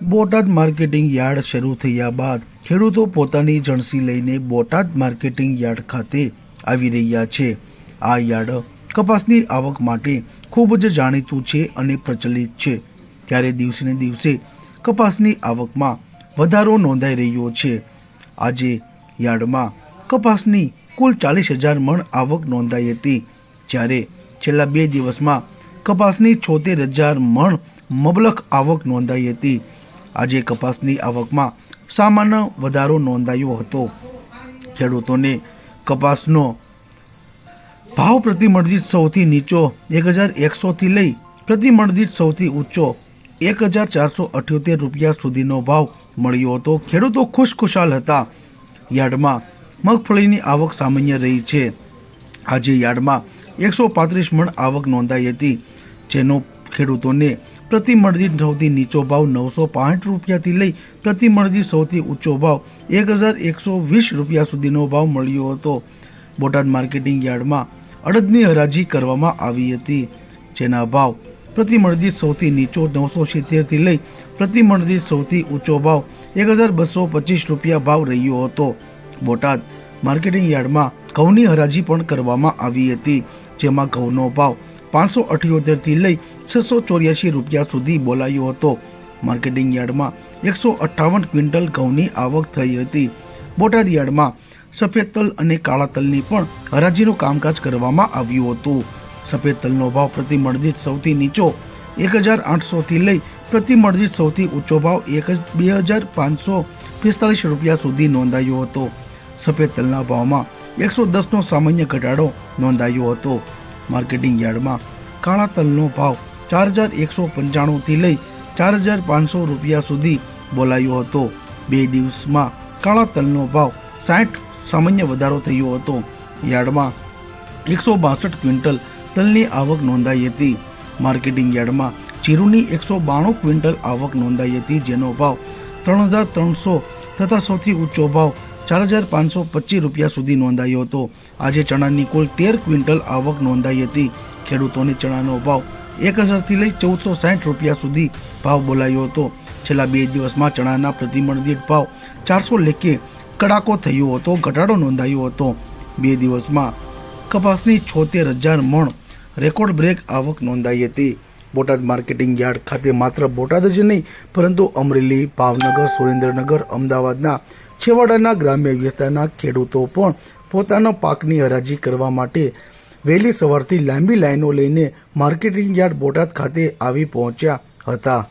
Botad marketing yard શરૂ થયા બાદ ખેડૂતો પોતાની જણસી લઈને બોટાદ માર્કેટિંગ યાર્ડ ખાતે આવી રહ્યા છે. આ યાર્ડ કપાસની આવક માટે ખૂબ જ જાણીતું છે અને પ્રચલિત છે. ત્યારે દિવસે ને દિવસે કપાસની આવકમાં વધારો નોંધાઈ રહ્યો છે. આજે યાર્ડમાં કપાસની કુલ 40,000 મણ આવક નોંધાઈ હતી, જ્યારે છેલ્લા 2 દિવસમાં કપાસની 76,000 મણ મબલખ આવક નોંધાઈ હતી. આજે કપાસની આવકમાં સામાન્ય વધારો નોંધાયો હતો. ખેડૂતોને કપાસનો ભાવ પ્રતિમણ દીઠ સૌથી નીચો 1,100 થી લઈ પ્રતિમણ દીઠ સૌથી ઊંચો 1,478 રૂપિયા સુધીનો ભાવ મળ્યો હતો. ખેડૂતો ખુશખુશાલ હતા. યાર્ડમાં મગફળીની આવક સામાન્ય રહી છે. આજે યાર્ડમાં 135 મણ આવક નોંધાઈ હતી, જેનો ખેડૂતોને પ્રતિમણ દીઠ સૌથી નીચો ભાવ 965 રૂપિયાથી લઈ પ્રતિમણ દીઠ સૌથી ઊંચો ભાવ 1,120 રૂપિયા સુધીનો ભાવ મળ્યો હતો. બોટાદ માર્કેટિંગ યાર્ડમાં અડદની હરાજી કરવામાં આવી હતી, જેના ભાવ પ્રતિમણ દીઠ સૌથી નીચો 970 થી લઈ પ્રતિમણ દીઠ સૌથી ઊંચો ભાવ 1,225 રૂપિયા ભાવ રહ્યો હતો. બોટાદ માર્કેટિંગ યાર્ડમાં ઘઉંની હરાજી પણ કરવામાં આવી હતી, જેમાં ઘઉંનો ભાવ 578 થી લઈ 684 રૂપિયા સુધી બોલાયો હતો. માર્કેટિંગ યાર્ડમાં 158 ક્વિન્ટલ ઘઉંની આવક થઈ હતી. બોટાદ યાર્ડમાં સફેદ તલ અને કાળા તલની પણ હરાજીનું કામકાજ કરવામાં આવ્યું હતું. સફેદ તલનો ભાવ પ્રતિમણ દીઠ સૌથી નીચો 1,800 થી લઈ પ્રતિમણ દીઠ સૌથી ઊંચો ભાવ 2,545 રૂપિયા સુધી નોંધાયો હતો. સફેદ તલના ભાવમાં 110નો સામાન્ય ઘટાડો નોંધાયો હતો. માર્કેટિંગ યાર્ડમાં કાળા તલનો ભાવ 4,195 થી લઈ 4,500 રૂપિયા સુધી બોલાયો હતો. 2 દિવસમાં કાળા તલનો ભાવ 60 સામાન્ય વધારો થયો હતો. યાર્ડમાં 162 ક્વિન્ટલ તલની આવક નોંધાઈ હતી. માર્કેટિંગ યાર્ડમાં જીરુની 192 ક્વિન્ટલ આવક નોંધાઈ હતી, જેનો ભાવ 3,300 તથા સૌથી ઊંચો ભાવ 4,525 રૂપિયા સુધી નોંધાયો હતો. આજે ચણાની કુલ 13 ક્વિન્ટલ આવક નોંધાઈ હતી. ખેડૂતોને ચણાનો ભાવ 1,000 થી લઈ 1,460 રૂપિયા સુધી ભાવ બોલાયો હતો. છેલ્લા 2 દિવસમાં ચણાના પ્રતિમણ દીઠ ભાવ 400 લેખે કડાકો થયો હતો, ઘટાડો નોંધાયો હતો. 2 દિવસમાં કપાસની 76,000 મણ રેકોર્ડ બ્રેક આવક નોંધાઈ હતી. બોટાદ માર્કેટિંગ યાર્ડ ખાતે માત્ર બોટાદ જ નહીં, પરંતુ અમરેલી, ભાવનગર, સુરેન્દ્રનગર, અમદાવાદના છેવાડાના ગ્રામ્ય વિસ્તારના ખેડૂતો પણ પોતાના પાકની હરાજી કરવા માટે વહેલી સવારથી લાંબી લાઈનો લઈને માર્કેટિંગ યાર્ડ બોટાદ ખાતે આવી પહોંચ્યા હતા.